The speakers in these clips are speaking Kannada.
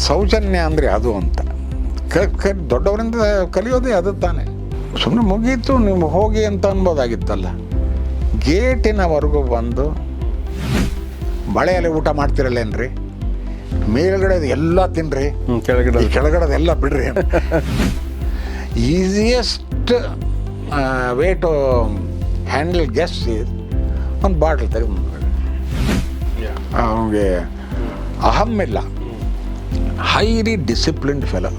ಸೌಜನ್ಯ ಅಂದರೆ ಅದು ಅಂತ ದೊಡ್ಡವರಿಂದ ಕಲಿಯೋದೇ ಅದು ತಾನೆ. ಸುಮ್ಮನೆ ಮುಗೀತು ನೀವು ಹೋಗಿ ಅಂತ ಅನ್ಬೋದಾಗಿತ್ತಲ್ಲ. ಗೇಟಿನವರೆಗೂ ಬಂದು ಬಳೆಯಲ್ಲಿ ಊಟ ಮಾಡ್ತಿರಲ್ಲೇನ್ರಿ, ಮೇಲ್ಗಡೆ ಎಲ್ಲ ತಿನ್ರಿ, ಕೆಳಗಡೆದೆಲ್ಲ ಬಿಡ್ರಿ. Easiest way to handle guest is ಒಂದು ಬಾಟ್ಲ್ ತೆಗೆದು ಅವನಿಗೆ ಅಹಮ್ಮಿಲ್ಲ, ಹೈಲಿ ಡಿಸಿಪ್ಲಿನ್ಡ್ ಫೆಲೋ.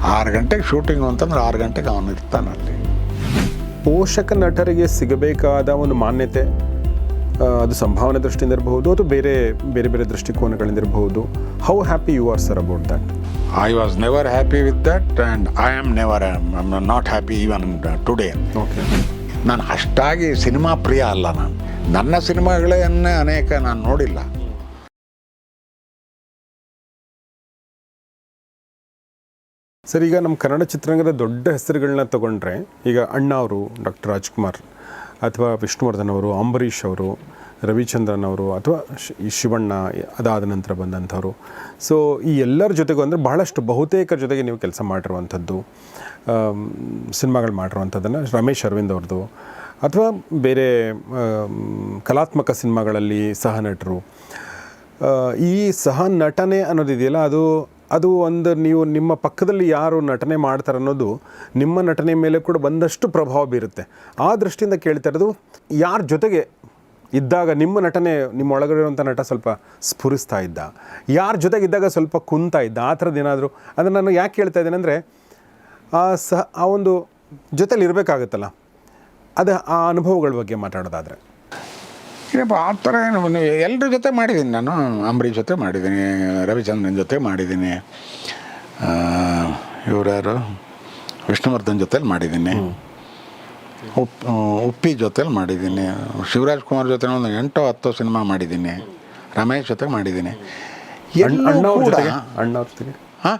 6 ಗಂಟೆಗೆ ಶೂಟಿಂಗು ಅಂತಂದ್ರೆ 6 ಗಂಟೆಗೆ ಅವನು ಇರ್ತಾನಲ್ಲಿ. ಪೋಷಕ ನಟರಿಗೆ ಸಿಗಬೇಕಾದ ಒಂದು ಮಾನ್ಯತೆ, ಅದು ಸಂಭಾವನೆ ದೃಷ್ಟಿಯಿಂದ ಇರಬಹುದು ಅಥವಾ ಬೇರೆ ಬೇರೆ ಬೇರೆ ದೃಷ್ಟಿಕೋನಗಳಿಂದ ಇರಬಹುದು. How happy you are sir about that? I was never happy with that and I am not happy even today. Okay, ನಾನು ಅಷ್ಟಾಗಿ ಸಿನಿಮಾ ಪ್ರಿಯ ಅಲ್ಲ. ನನ್ನ ಸಿನಿಮಾಗಳನ್ನೇ ಅನೇಕ ನಾನು ನೋಡಿಲ್ಲ. ಸರ್, ಈಗ ನಮ್ಮ ಕನ್ನಡ ಚಿತ್ರರಂಗದ ದೊಡ್ಡ ಹೆಸರುಗಳನ್ನ ತಗೊಂಡ್ರೆ, ಈಗ ಅಣ್ಣ ಅವರು, ಡಾಕ್ಟರ್ ರಾಜ್ಕುಮಾರ್ ಅಥವಾ ವಿಷ್ಣುವರ್ಧನ್ ಅವರು, ಅಂಬರೀಷ್ ಅವರು, ರವಿಚಂದ್ರನ್ ಅವರು ಅಥವಾ ಈ ಶಿವಣ್ಣ ಅದಾದ ನಂತರ ಬಂದಂಥವ್ರು. ಸೊ ಈ ಎಲ್ಲರ ಜೊತೆಗೂ ಅಂದರೆ ಬಹಳಷ್ಟು ಬಹುತೇಕರ ಜೊತೆಗೆ ನೀವು ಕೆಲಸ ಮಾಡಿರುವಂಥದ್ದು, ಸಿನಿಮಾಗಳು ಮಾಡಿರುವಂಥದ್ದನ್ನು ರಮೇಶ್ ಅರವಿಂದ್ ಅವ್ರದ್ದು ಅಥವಾ ಬೇರೆ ಕಲಾತ್ಮಕ ಸಿನಿಮಾಗಳಲ್ಲಿ ಸಹ ನಟರು. ಈ ಸಹ ನಟನೆ ಅನ್ನೋದಿದೆಯಲ್ಲ, ಅದು ಒಂದು ನೀವು ನಿಮ್ಮ ಪಕ್ಕದಲ್ಲಿ ಯಾರು ನಟನೆ ಮಾಡ್ತಾರೆ ಅನ್ನೋದು ನಿಮ್ಮ ನಟನೆ ಮೇಲೆ ಕೂಡ ಒಂದಷ್ಟು ಪ್ರಭಾವ ಬೀರುತ್ತೆ. ಆ ದೃಷ್ಟಿಯಿಂದ ಕೇಳ್ತಾ ಇರೋದು, ಯಾರ ಜೊತೆಗೆ ಇದ್ದಾಗ ನಿಮ್ಮ ನಟನೆ, ನಿಮ್ಮ ಒಳಗಡೆ ಇರುವಂಥ ನಟ ಸ್ವಲ್ಪ ಸ್ಫುರಿಸ್ತಾ ಇದ್ದ, ಯಾರ ಜೊತೆಗಿದ್ದಾಗ ಸ್ವಲ್ಪ ಕುಂತಾ ಇದ್ದ, ಆ ಥರದ್ದು ಏನಾದರೂ. ಅಂದರೆ ನಾನು ಯಾಕೆ ಕೇಳ್ತಾ ಇದ್ದೇನೆ ಅಂದರೆ, ಆ ಒಂದು ಜೊತೆಲಿ ಇರಬೇಕಾಗುತ್ತಲ್ಲ, ಅದು ಆ ಅನುಭವಗಳ ಬಗ್ಗೆ ಮಾತಾಡೋದಾದರೆ. ಏನಪ್ಪ ಆ ಥರ ಏನು, ಎಲ್ಲರ ಜೊತೆ ಮಾಡಿದ್ದೀನಿ ನಾನು. ಅಂಬರೀಷ್ ಜೊತೆ ಮಾಡಿದ್ದೀನಿ, ರವಿಚಂದ್ರನ್ ಜೊತೆ ಮಾಡಿದ್ದೀನಿ, ಇವರ್ಯಾರು ವಿಷ್ಣುವರ್ಧನ್ ಜೊತೆಲಿ ಮಾಡಿದ್ದೀನಿ, ಉಪ್ಪಿ ಜೊತೆಲಿ ಮಾಡಿದ್ದೀನಿ, ಶಿವರಾಜ್ ಕುಮಾರ್ ಜೊತೆ ಒಂದು 8-10 ಸಿನಿಮಾ ಮಾಡಿದ್ದೀನಿ, ರಮೇಶ್ ಜೊತೆ ಮಾಡಿದ್ದೀನಿ. ಹಾಂ,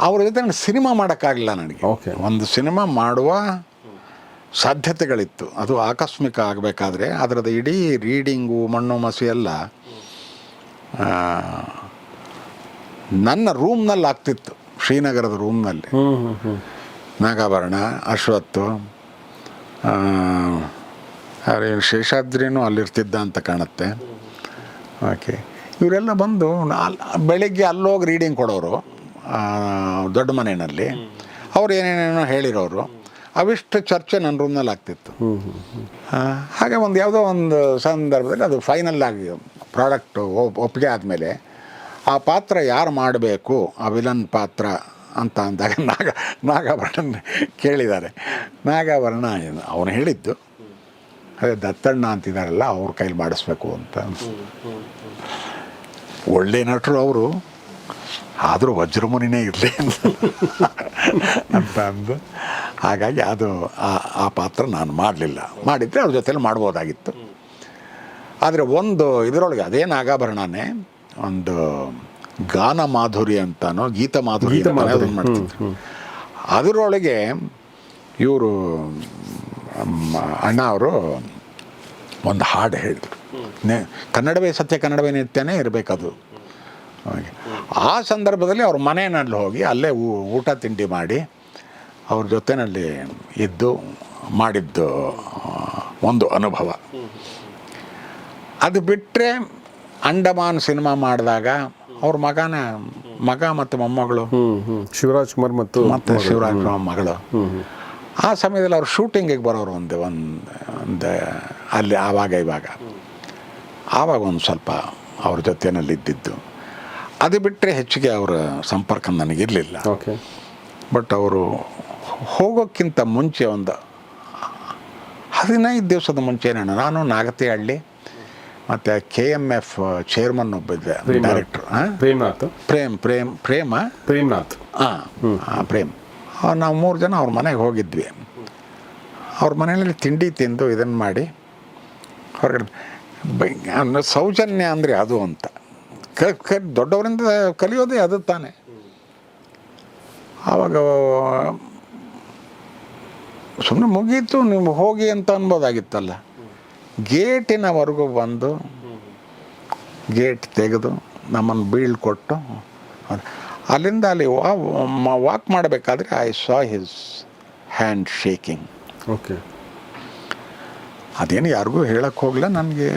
ಅವ್ರ ಜೊತೆ ನಾನು ಸಿನಿಮಾ ಮಾಡೋಕ್ಕಾಗಲಿಲ್ಲ ನನಗೆ. ಒಂದು ಸಿನಿಮಾ ಮಾಡುವ ಸಾಧ್ಯತೆಗಳಿತ್ತು, ಅದು ಆಕಸ್ಮಿಕ ಆಗಬೇಕಾದ್ರೆ ಅದರದ್ದು ಇಡೀ ರೀಡಿಂಗು ಮಣ್ಣು ಮಸಿ ಎಲ್ಲ ನನ್ನ ರೂಮ್ನಲ್ಲಿ ಆಗ್ತಿತ್ತು, ಶ್ರೀನಗರದ ರೂಮ್ನಲ್ಲಿ. ನಾಗಾಭರಣ, ಅಶ್ವತ್ತು, ಶೇಷಾದ್ರಿನೂ ಅಲ್ಲಿರ್ತಿದ್ದ ಅಂತ ಕಾಣುತ್ತೆ. ಓಕೆ, ಇವರೆಲ್ಲ ಬಂದು ಬೆಳಿಗ್ಗೆ ಅಲ್ಲೋಗಿ ರೀಡಿಂಗ್ ಕೊಡೋರು ದೊಡ್ಡ ಮನೆಯಲ್ಲಿ. ಅವ್ರು ಏನೇನೇನೋ ಹೇಳಿರೋರು, ಅವಿಷ್ಟು ಚರ್ಚೆ ನನ್ನ ರೂಮ್ನಲ್ಲಿ ಆಗ್ತಿತ್ತು. ಹಾಗೆ ಒಂದು ಯಾವುದೋ ಒಂದು ಸಂದರ್ಭದಲ್ಲಿ ಅದು ಫೈನಲ್ ಆಗಿ ಪ್ರಾಡಕ್ಟು ಒಪ್ಪಿಗೆ ಆದಮೇಲೆ ಆ ಪಾತ್ರ ಯಾರು ಮಾಡಬೇಕು, ಆ ವಿಲನ್ ಪಾತ್ರ ಅಂತ ಅಂದಾಗ ನಾಗಾಭರಣ ಕೇಳಿದ್ದಾರೆ. ನಾಗಾಭರಣ ಅವನು ಹೇಳಿದ್ದು ಅದೇ ದತ್ತಣ್ಣ ಅಂತಿದ್ದಾರಲ್ಲ, ಅವ್ರ ಕೈಲಿ ಮಾಡಿಸ್ಬೇಕು ಅಂತ. ಒಳ್ಳೆ ನಟರು ಅವರು, ಆದರೂ ವಜ್ರಮುನಿನೇ ಇರಲಿ ಅಂತ ಅಂದು, ಹಾಗಾಗಿ ಅದು ಆ ಪಾತ್ರ ನಾನು ಮಾಡಲಿಲ್ಲ. ಮಾಡಿದರೆ ಅವ್ರ ಜೊತೆಲಿ ಮಾಡ್ಬೋದಾಗಿತ್ತು. ಆದರೆ ಒಂದು ಇದರೊಳಗೆ ಅದೇ ನಾಗಾಭರಣನೇ ಒಂದು ಗಾನ ಮಾಧುರಿ ಅಂತಾನೋ ಗೀತ ಮಾಧುರಿ ಅದನ್ನು ಮಾಡ್ತಿದ್ರು. ಅದರೊಳಗೆ ಇವರು ಅಣ್ಣ ಅವರು ಒಂದು ಹಾಡು ಹೇಳಿದರು, ಕನ್ನಡವೇ ಸತ್ಯ ಕನ್ನಡವೇ ನಿತ್ಯನೇ ಇರಬೇಕದು. ಆ ಸಂದರ್ಭದಲ್ಲಿ ಅವ್ರ ಮನೆಯಲ್ಲಿ ಹೋಗಿ ಅಲ್ಲೇ ಊಟ ತಿಂಡಿ ಮಾಡಿ ಅವ್ರ ಜೊತೆಯಲ್ಲಿ ಇದ್ದು ಮಾಡಿದ್ದು ಒಂದು ಅನುಭವ. ಅದು ಬಿಟ್ಟರೆ ಅಂಡಮಾನ್ ಸಿನಿಮಾ ಮಾಡಿದಾಗ ಅವ್ರ ಮಗ ಮತ್ತು ಮೊಮ್ಮಗಳು ಶಿವರಾಜ್ ಕುಮಾರ್ ಮತ್ತು ಶಿವರಾಜ್ ಕುಮಾರ್ ಮಗಳು, ಆ ಸಮಯದಲ್ಲಿ ಅವ್ರು ಶೂಟಿಂಗಿಗೆ ಬರೋರು ಒಂದು ಅಲ್ಲಿ ಇವಾಗ ಒಂದು ಸ್ವಲ್ಪ ಅವ್ರ ಜೊತೆಯಲ್ಲಿ ಇದ್ದಿದ್ದು. ಅದು ಬಿಟ್ಟರೆ ಹೆಚ್ಚಿಗೆ ಅವರ ಸಂಪರ್ಕ ನನಗಿರಲಿಲ್ಲ. ಬಟ್ ಅವರು ಹೋಗೋಕ್ಕಿಂತ ಮುಂಚೆ ಒಂದು 15 ದಿವಸದ ಮುಂಚೆ ನಾನು ನಾಗತಿಹಳ್ಳಿ ಮತ್ತು KMF ಚೇರ್ಮನ್ ಒಬ್ಬಿದ್ದೆ, ಡೈರೆಕ್ಟ್ರು ಪ್ರೇಮ್ನಾಥ್. ಪ್ರೇಮ್, ನಾವು 3 ಜನ ಅವ್ರ ಮನೆಗೆ ಹೋಗಿದ್ವಿ. ಅವ್ರ ಮನೆಯಲ್ಲಿ ತಿಂಡಿ ತಿಂದು ಇದನ್ನು ಮಾಡಿ ಹೊರಗಡೆ. ಸೌಜನ್ಯ ಅಂದರೆ ಅದು ಅಂತ ದೊಡ್ಡವರಿಂದ ಕಲಿಯೋದೇ ಅದು ತಾನೆ. ಆವಾಗ ಸುಮ್ಮನೆ ಮುಗೀತು ನೀವು ಹೋಗಿ ಅಂತ ಅನ್ಬೋದಾಗಿತ್ತಲ್ಲ. ಗೇಟಿನವರೆಗೂ ಬಂದು ಗೇಟ್ ತೆಗೆದು ನಮ್ಮನ್ನು ಬೀಳ್ಕೊಟ್ಟು ಅಲ್ಲಿಂದ ಅಲ್ಲಿ ವಾಕ್ ಮಾಡಬೇಕಾದ್ರೆ I saw his hand shaking. Okay. ಅದೇನು ಯಾರಿಗೂ ಹೇಳಕ್ಕೆ ಹೋಗಲ್ಲ, ನನಗೆ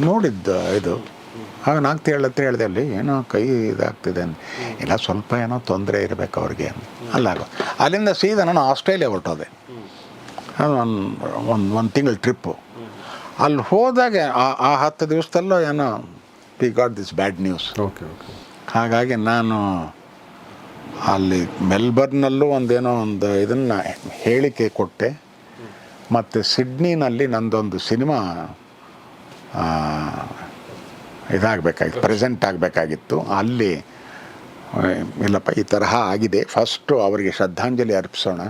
ನೋಡಿದ್ದು ಇದು. ಆಗ ನಾಲ್ಕು ಹೇಳಿದೆ ಅಲ್ಲಿ ಏನೋ ಕೈ ಇದಾಗ್ತಿದೆ ಅಂತ. ಇಲ್ಲ ಸ್ವಲ್ಪ ಏನೋ ತೊಂದರೆ ಇರಬೇಕು ಅವ್ರಿಗೆ ಅಲ್ಲ. ಅಲ್ಲಿಂದ ಸೀದಾ ನಾನು ಆಸ್ಟ್ರೇಲಿಯಾ ಹೊರಟೋದೆ. ಒಂದು ತಿಂಗಳ ಟ್ರಿಪ್ಪು. ಅಲ್ಲಿ ಹೋದಾಗ ಆ 10 ದಿವಸದಲ್ಲೋ ಏನೋ we got this bad news. Okay okay. ಹಾಗಾಗಿ ನಾನು ಅಲ್ಲಿ ಮೆಲ್ಬರ್ನ್ನಲ್ಲೂ ಒಂದು ಇದನ್ನು ಹೇಳಿಕೆ ಕೊಟ್ಟೆ. ಮತ್ತು ಸಿಡ್ನಿನಲ್ಲಿ ನಂದೊಂದು ಸಿನಿಮಾ ಇದಾಗಬೇಕಾಗಿತ್ತು, ಪ್ರೆಸೆಂಟ್ ಆಗಬೇಕಾಗಿತ್ತು. ಅಲ್ಲಿ ಇಲ್ಲಪ್ಪ ಈ ತರಹ ಆಗಿದೆ, ಫಸ್ಟು ಅವರಿಗೆ ಶ್ರದ್ಧಾಂಜಲಿ ಅರ್ಪಿಸೋಣ,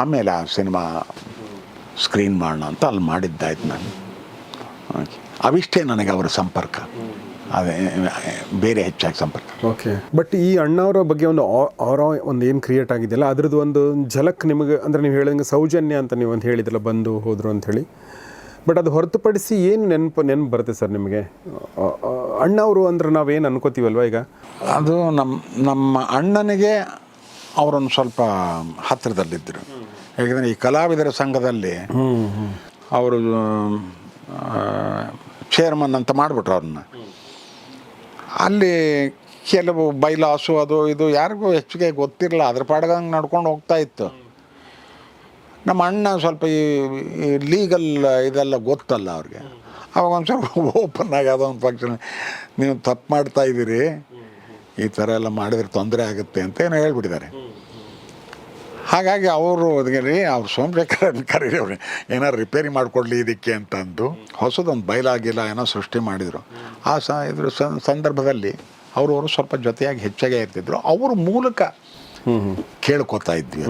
ಆಮೇಲೆ ಆ ಸಿನಿಮಾ ಸ್ಕ್ರೀನ್ ಮಾಡೋಣ ಅಂತ ಅಲ್ಲಿ ಮಾಡಿದ್ದಾಯ್ತು ನಾನು. ಅವಿಷ್ಟೇ ನನಗೆ ಅವರ ಸಂಪರ್ಕ, ಅದೇ ಬೇರೆ ಹೆಚ್ಚಾಗಿ ಸಂಪರ್ಕ. ಓಕೆ. ಬಟ್ ಈ ಅಣ್ಣವರ ಬಗ್ಗೆ ಒಂದು ಏನು ಕ್ರಿಯೇಟ್ ಆಗಿದೆಯಲ್ಲ ಅದ್ರದ್ದು ಒಂದು ಝಲಕ್ ನಿಮಗೆ, ಅಂದರೆ ನೀವು ಹೇಳಿದಂಗೆ ಸೌಜನ್ಯ ಅಂತ ನೀವು ಅಂತ ಹೇಳಿದ್ರಲ್ಲ, ಬಂದು ಹೋದರು ಅಂಥೇಳಿ. ಬಟ್ ಅದು ಹೊರತುಪಡಿಸಿ ಏನು ನೆನಪು ಬರುತ್ತೆ ಸರ್ ನಿಮಗೆ ಅಣ್ಣವರು ಅಂದ್ರೆ ನಾವೇನು ಅನ್ಕೋತೀವಲ್ವ ಈಗ? ಅದು ನಮ್ಮ ಅಣ್ಣನಿಗೆ ಅವರೊಂದು ಸ್ವಲ್ಪ ಹತ್ತಿರದಲ್ಲಿದ್ದರು. ಯಾಕೆಂದರೆ ಈ ಕಲಾವಿದರ ಸಂಘದಲ್ಲಿ ಅವರು ಚೇರ್ಮನ್ ಅಂತ ಮಾಡಿಬಿಟ್ರು ಅವ್ರನ್ನ. ಅಲ್ಲಿ ಕೆಲವು ಬೈಲಾಸು ಅದು ಇದು ಯಾರಿಗೂ ಹೆಚ್ಚಿಗೆ ಗೊತ್ತಿರಲ್ಲ, ಅದ್ರ ಪಾಡ್ಗಂಗೆ ನಡ್ಕೊಂಡು ಹೋಗ್ತಾ ಇತ್ತು. ನಮ್ಮ ಅಣ್ಣ ಸ್ವಲ್ಪ ಈ ಲೀಗಲ್ ಇದೆಲ್ಲ ಗೊತ್ತಲ್ಲ ಅವ್ರಿಗೆ. ಅವಾಗ ಒಂದು ಸ್ವಲ್ಪ ಓಪನ್ ಆಗಿ ಅದೊಂದು ಫಂಕ್ಷನ್, ನೀವು ತಪ್ಪು ಮಾಡ್ತಾ ಇದ್ದೀರಿ, ಈ ಥರ ಎಲ್ಲ ಮಾಡಿದ್ರೆ ತೊಂದರೆ ಆಗುತ್ತೆ ಅಂತ ಏನೋ ಹೇಳ್ಬಿಟ್ಟಿದ್ದಾರೆ. ಹಾಗಾಗಿ ಅವರು ಅದಕ್ಕೆ ಅವ್ರು ಸೋಮಶೇಖರ್ ಕರೀರಿ, ಅವ್ರು ಏನಾರು ರಿಪೇರಿ ಮಾಡಿಕೊಡ್ಲಿ ಇದಕ್ಕೆ ಅಂತಂದು ಹೊಸದೊಂದು ಬಯಲಾಗಿಲ್ಲ ಏನೋ ಸೃಷ್ಟಿ ಮಾಡಿದರು. ಆ ಇದ್ರ ಸಂದರ್ಭದಲ್ಲಿ ಅವರು ಸ್ವಲ್ಪ ಜೊತೆಯಾಗಿ ಹೆಚ್ಚಾಗೇ ಇರ್ತಿದ್ರು. ಅವ್ರ ಮೂಲಕ ಕೇಳ್ಕೊತಾ ಇದ್ವಿ.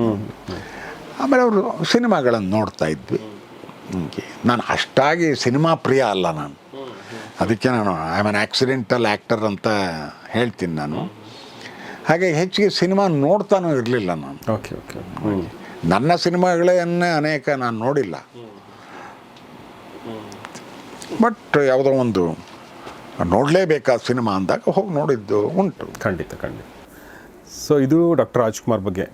ಆಮೇಲೆ ಅವರು ಸಿನಿಮಾಗಳನ್ನು ನೋಡ್ತಾ ಇದ್ವಿ. ನಾನು ಅಷ್ಟಾಗಿ ಸಿನಿಮಾ ಪ್ರಿಯ ಅಲ್ಲ ನಾನು, ಅದಕ್ಕೆ ನಾನು I am on accidental actor ಅಂತ ಹೇಳ್ತೀನಿ ನಾನು. ಹಾಗೆ ಹೆಚ್ಚಿಗೆ ಸಿನಿಮಾ ನೋಡ್ತಾನೂ ಇರಲಿಲ್ಲ ನಾನು. Okay okay. ನನ್ನ ಸಿನಿಮಾಗಳನ್ನೇ ಅನೇಕ ನಾನು ನೋಡಿಲ್ಲ. ಬಟ್ ಯಾವುದೋ ಒಂದು ನೋಡಲೇಬೇಕಾದ ಸಿನಿಮಾ ಅಂದಾಗ ಹೋಗಿ ನೋಡಿದ್ದು ಉಂಟು. ಖಂಡಿತ ಖಂಡಿತ. ಸೊ ಇದು ಡಾಕ್ಟರ್ ರಾಜ್ಕುಮಾರ್ ಬಗ್ಗೆ.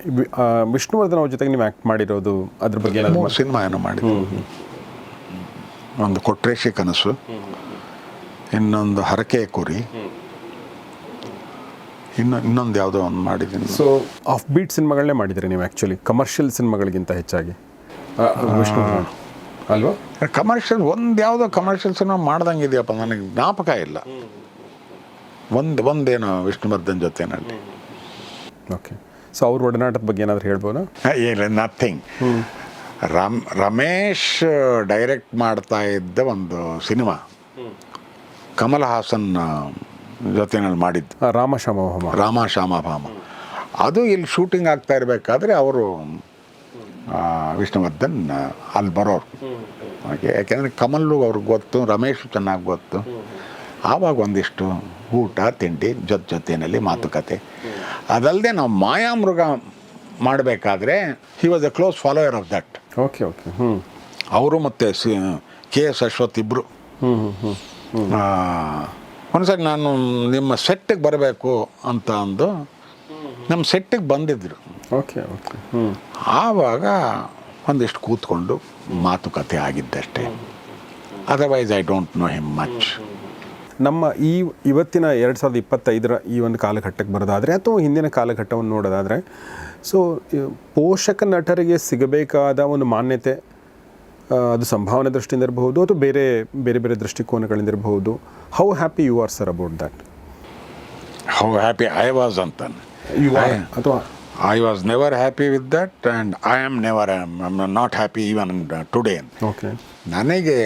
ವಿಷ್ಣುವರ್ಧನ್ ಅವ್ರ ಜೊತೆಗೆ ನೀವು ಆ್ಯಕ್ಟ್ ಮಾಡಿರೋದು ಅದ್ರ ಬಗ್ಗೆ? 3 ಸಿನಿಮಾ ಏನೋ ಮಾಡಿದ್ದು. ಒಂದು ಕೊಟ್ರೇಶಿ ಕನಸು, ಇನ್ನೊಂದು ಹರಕೆ ಕುರಿ, ಇನ್ನೊಂದು ಯಾವುದೋ ಒಂದು ಮಾಡಿದ್ದೀನಿ. ಸೊ ಆಫ್ ಬೀಟ್ ಸಿನಿಮಾಗಳನ್ನೇ ಮಾಡಿದ್ದೀರಿ ನೀವು ಆ್ಯಕ್ಚುಲಿ, ಕಮರ್ಷಿಯಲ್ ಸಿನಿಮಾಗಳಿಗಿಂತ ಹೆಚ್ಚಾಗಿ ವಿಷ್ಣುವರ್ಧನ್ ಅಲ್ವಾ? ಕಮರ್ಷಿಯಲ್ ಯಾವುದೋ ಕಮರ್ಷಿಯಲ್ ಸಿನಿಮಾ ಮಾಡ್ದಂಗೆ ಇದೆಯಪ್ಪ, ನನಗೆ ಜ್ಞಾಪಕ ಇಲ್ಲ. ಒಂದೇನೋ ವಿಷ್ಣುವರ್ಧನ್ ಜೊತೆನಲ್ಲಿ. ಓಕೆ. ಸೊ ಅವ್ರ ಒಡನಾಟದ ಬಗ್ಗೆ ಏನಾದರೂ ಹೇಳ್ಬೋದಾ? ಇಲ್ಲ, ನಥಿಂಗ್. ರಮೇಶ್ ಡೈರೆಕ್ಟ್ ಮಾಡ್ತಾ ಇದ್ದ ಒಂದು ಸಿನಿಮಾ ಕಮಲ್ ಹಾಸನ್ ಜೊತೆನಲ್ಲಿ ಮಾಡಿದ್ದು, ರಾಮ ಶ್ಯಾಮಭಾಮ. ಅದು ಇಲ್ಲಿ ಶೂಟಿಂಗ್ ಆಗ್ತಾ ಇರಬೇಕಾದ್ರೆ ಅವರು ವಿಷ್ಣುವರ್ಧನ್ ಅಲ್ಲಿ ಬರೋರು. ಯಾಕೆಂದರೆ ಕಮಲ್ಲು ಅವ್ರಿಗೆ ಗೊತ್ತು, ರಮೇಶ್ ಚೆನ್ನಾಗಿ ಗೊತ್ತು. ಆವಾಗ ಒಂದಿಷ್ಟು ಊಟ ತಿಂಡಿ ಜೊತೆಯಲ್ಲಿ ಮಾತುಕತೆ. ಅದಲ್ಲದೆ ನಾವು ಮಾಯಾಮೃಗ ಮಾಡಬೇಕಾದ್ರೆ he was A close follower of that. Okay okay. ಅವರು ಮತ್ತು KS ಅಶ್ವಥ್ ಇಬ್ಬರು. ಒಂದ್ಸರಿ ನಾನು ನಿಮ್ಮ ಸೆಟ್ಟಿಗೆ ಬರಬೇಕು ಅಂತ ಅಂದು ನಮ್ಮ ಸೆಟ್ಟಿಗೆ ಬಂದಿದ್ದರು. Okay okay. ಆವಾಗ ಒಂದಿಷ್ಟು ಕೂತ್ಕೊಂಡು ಮಾತುಕತೆ ಆಗಿದ್ದಷ್ಟೇ. Otherwise I don't know him much. ನಮ್ಮ ಇವತ್ತಿನ 2025 ಈ ಒಂದು ಕಾಲಘಟ್ಟಕ್ಕೆ ಬರೋದಾದರೆ ಅಥವಾ ಹಿಂದಿನ ಕಾಲಘಟ್ಟವನ್ನು ನೋಡೋದಾದರೆ, ಸೊ ಪೋಷಕ ನಟರಿಗೆ ಸಿಗಬೇಕಾದ ಒಂದು ಮಾನ್ಯತೆ, ಅದು ಸಂಭಾವನೆ ದೃಷ್ಟಿಯಿಂದ ಇರಬಹುದು ಅಥವಾ ಬೇರೆ ಬೇರೆ ದೃಷ್ಟಿಕೋನಗಳಿಂದ ಇರಬಹುದು. How happy you are sir about that? How happy I was ಅಂತ ಅಥವಾ I was never happy with that and I am not happy even today. Okay. ನನಗೆ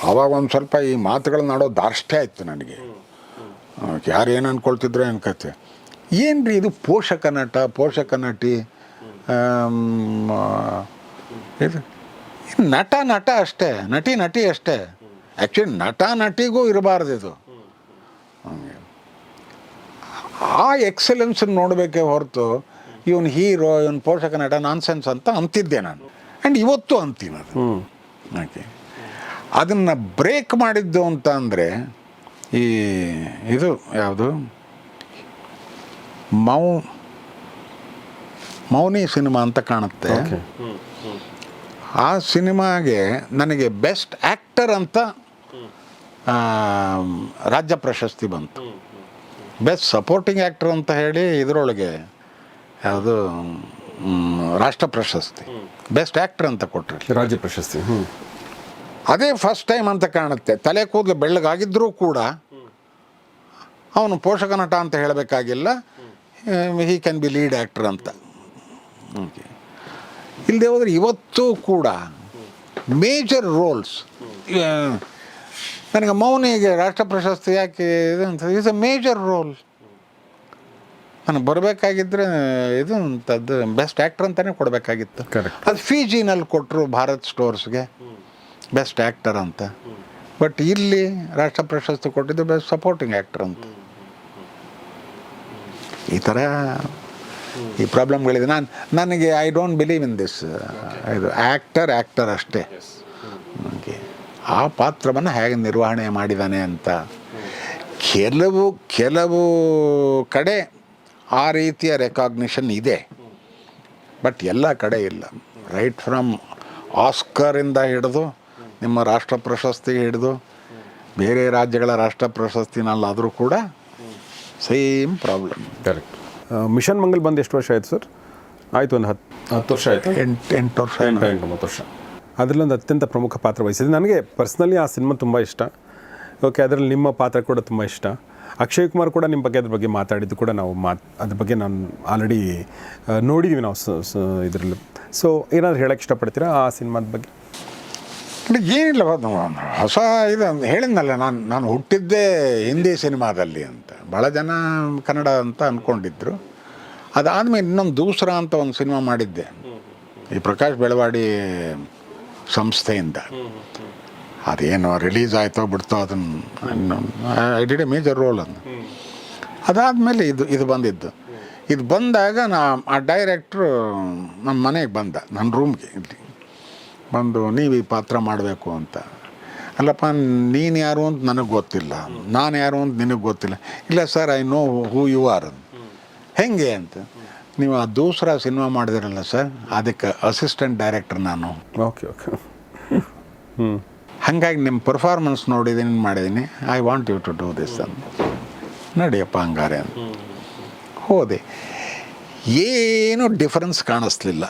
ಆವಾಗ ಒಂದು ಸ್ವಲ್ಪ ಈ ಮಾತುಗಳನ್ನ ಆಡೋ ದಾರ್ಷ್ಟ್ಯ ಆಯಿತು ನನಗೆ. ಯಾರು ಏನು ಅಂದ್ಕೊಳ್ತಿದ್ರು ಅನ್ಕತ್ತೆ, ಏನು ರೀ ಇದು ಪೋಷಕ ನಟಿ, ಇದು ನಟ ಅಷ್ಟೇ, ನಟಿ ಅಷ್ಟೇ. ಆ್ಯಕ್ಚುಲಿ ನಟಿಗೂ ಇರಬಾರ್ದು ಇದು. ಆ ಎಕ್ಸಲೆನ್ಸನ್ನು ನೋಡಬೇಕೇ ಹೊರತು ಇವನು ಹೀರೋ, ಇವನು ಪೋಷಕ ನಟ, ನಾನ್ಸೆನ್ಸ್ ಅಂತ ಅಂತಿದ್ದೆ ನಾನು. ಆ್ಯಂಡ್ ಇವತ್ತು ಅಂತೀನಿ ಅದು. ಓಕೆ. ಅದನ್ನು ಬ್ರೇಕ್ ಮಾಡಿದ್ದು ಅಂತ ಅಂದರೆ ಈ ಇದು ಯಾವುದು ಮೌನಿ ಸಿನಿಮಾ ಅಂತ ಕಾಣುತ್ತೆ. ಓಕೆ. ಆ ಸಿನಿಮಾಗೆ ನನಗೆ ಬೆಸ್ಟ್ ಆ್ಯಕ್ಟರ್ ಅಂತ ರಾಜ್ಯ ಪ್ರಶಸ್ತಿ ಬಂತು. ಬೆಸ್ಟ್ ಸಪೋರ್ಟಿಂಗ್ ಆ್ಯಕ್ಟರ್ ಅಂತ ಹೇಳಿ ಇದರೊಳಗೆ ಯಾವುದು ರಾಷ್ಟ್ರ ಪ್ರಶಸ್ತಿ, ಬೆಸ್ಟ್ ಆ್ಯಕ್ಟರ್ ಅಂತ ಕೊಟ್ಟರು, ರಾಜ್ಯ ಪ್ರಶಸ್ತಿ. ಅದೇ ಫಸ್ಟ್ ಟೈಮ್ ಅಂತ ಕಾಣುತ್ತೆ. ತಲೆ ಕೂದಲು ಬೆಳ್ಳಗಾಗಿದ್ದರೂ ಕೂಡ ಅವನು ಪೋಷಕ ನಟ ಅಂತ ಹೇಳಬೇಕಾಗಿಲ್ಲ, he can be lead actor ಅಂತ. ಓಕೆ. ಇಲ್ಲದೆ ಹೋದರೆ ಇವತ್ತು ಕೂಡ ಮೇಜರ್ ರೋಲ್ಸ್, ನನಗೆ ಮೌನಿಗೆ ರಾಷ್ಟ್ರ ಪ್ರಶಸ್ತಿ ಯಾಕೆ ಇದು ಅಂತ, ಈಸ್ ಅ ಮೇಜರ್ ರೋಲ್. ನನಗೆ ಬರಬೇಕಾಗಿದ್ದರೆ ಇದು ಅಂಥದ್ದು ಬೆಸ್ಟ್ ಆ್ಯಕ್ಟರ್ ಅಂತಲೇ ಕೊಡಬೇಕಾಗಿತ್ತು. ಅದು ಫಿಜಿನಲ್ಲಿ ಕೊಟ್ಟರು ಭಾರತ್ ಸ್ಟೋರ್ಸ್ಗೆ ಬೆಸ್ಟ್ ಆ್ಯಕ್ಟರ್ ಅಂತ. ಬಟ್ ಇಲ್ಲಿ ರಾಷ್ಟ್ರ ಪ್ರಶಸ್ತಿ ಕೊಟ್ಟಿದ್ದು ಬೆಸ್ಟ್ ಸಪೋರ್ಟಿಂಗ್ ಆ್ಯಕ್ಟರ್ ಅಂತ. ಈ ಥರ ಈ ಪ್ರಾಬ್ಲಮ್ಗಳಿದೆ. ನನಗೆ I don't believe in this. ಇದು ಆ್ಯಕ್ಟರ್ ಅಷ್ಟೇ. ಓಕೆ. ಆ ಪಾತ್ರವನ್ನು ಹೇಗೆ ನಿರ್ವಹಣೆ ಮಾಡಿದ್ದಾನೆ ಅಂತ. ಕೆಲವು ಕಡೆ ಆ ರೀತಿಯ ರೆಕಾಗ್ನಿಷನ್ ಇದೆ, ಬಟ್ ಎಲ್ಲ ಕಡೆ ಇಲ್ಲ. ರೈಟ್ ಫ್ರಮ್ ಆಸ್ಕರಿಂದ ಹಿಡಿದು ನಿಮ್ಮ ರಾಷ್ಟ್ರ ಪ್ರಶಸ್ತಿ ಹಿಡಿದು ಬೇರೆ ರಾಜ್ಯಗಳ ರಾಷ್ಟ್ರ ಪ್ರಶಸ್ತಿನಲ್ಲಾದರೂ ಕೂಡ same problem. Correct. Mission Mangal ಬಂದು ಎಷ್ಟು ವರ್ಷ ಆಯಿತು ಸರ್? ಆಯಿತು, ಒಂದು 10 ವರ್ಷ ಆಯಿತು. 8 ವರ್ಷ, 9 ವರ್ಷ. ಅದರಲ್ಲೊಂದು ಅತ್ಯಂತ ಪ್ರಮುಖ ಪಾತ್ರ ವಹಿಸಿದೆ. ನನಗೆ ಪರ್ಸ್ನಲಿ ಆ ಸಿನಿಮಾ ತುಂಬ ಇಷ್ಟ. ಓಕೆ. ಅದರಲ್ಲಿ ನಿಮ್ಮ ಪಾತ್ರ ಕೂಡ ತುಂಬ ಇಷ್ಟ. ಅಕ್ಷಯ್ ಕುಮಾರ್ ಕೂಡ ನಿಮ್ಮ ಬಗ್ಗೆ ಅದ್ರ ಬಗ್ಗೆ ಮಾತಾಡಿದ್ದು ಕೂಡ ನಾವು ಅದ್ರ ಬಗ್ಗೆ ನಾನು ಆಲ್ರೆಡಿ ನೋಡಿದ್ದೀವಿ ನಾವು ಇದರಲ್ಲಿ. ಸೊ ಏನಾದರೂ ಹೇಳೋಕ್ಕೆ ಇಷ್ಟಪಡ್ತೀರಾ ಆ ಸಿನಿಮಾದ ಬಗ್ಗೆ? ಏನಿಲ್ಲ, ಹೊಸ ಇದು ಹೇಳಿದ್ನಲ್ಲ, ನಾನು ಹುಟ್ಟಿದ್ದೇ ಹಿಂದಿ ಸಿನಿಮಾದಲ್ಲಿ ಅಂತ. ಭಾಳ ಜನ ಕನ್ನಡ ಅಂತ ಅಂದ್ಕೊಂಡಿದ್ರು. ಅದಾದಮೇಲೆ ಇನ್ನೊಂದು ದೂಸರಾ ಅಂತ ಒಂದು ಸಿನಿಮಾ ಮಾಡಿದ್ದೆ ಈ ಪ್ರಕಾಶ್ ಬೆಳವಾಡಿ ಸಂಸ್ಥೆಯಿಂದ. ಅದೇನೋ ರಿಲೀಸ್ ಆಯಿತೋ ಬಿಡ್ತೋ, ಅದನ್ನು I did A major role ಅದನ್ನು. ಅದಾದಮೇಲೆ ಇದು ಬಂದಿದ್ದು. ಇದು ಬಂದಾಗ ಆ ಡೈರೆಕ್ಟ್ರು ನಮ್ಮ ಮನೆಗೆ ಬಂದ, ನನ್ನ ರೂಮ್ಗೆ ಇಲ್ಲಿ ಬಂದು, ನೀವು ಈ ಪಾತ್ರ ಮಾಡಬೇಕು ಅಂತ. ಅಲ್ಲಪ್ಪ, ನೀನು ಯಾರು ಅಂತ ನನಗೆ ಗೊತ್ತಿಲ್ಲ, ನಾನು ಯಾರು ಅಂತ ನಿನಗೆ ಗೊತ್ತಿಲ್ಲ. ಇಲ್ಲ sir, I know who you are. ಹೆಂಗೆ ಅಂತ, ನೀವು ಆ ದೂಸರಾ ಸಿನಿಮಾ ಮಾಡಿದಿರಲ್ಲ ಸರ್, ಅದಕ್ಕೆ ಅಸಿಸ್ಟೆಂಟ್ ಡೈರೆಕ್ಟರ್ ನಾನು. ಓಕೆ. ಹಾಗಾಗಿ ನಿಮ್ಮ ಪರ್ಫಾರ್ಮೆನ್ಸ್ ನೋಡಿದ್ದೀನಿ, ಮಾಡಿದ್ದೀನಿ. I want you to do this ಅಂತ. ನಡಿಯಪ್ಪ ಹಂಗಾರೆ ಅಂತ ಹೋದೆ. ಏನೂ ಡಿಫರೆನ್ಸ್ ಕಾಣಿಸ್ಲಿಲ್ಲ.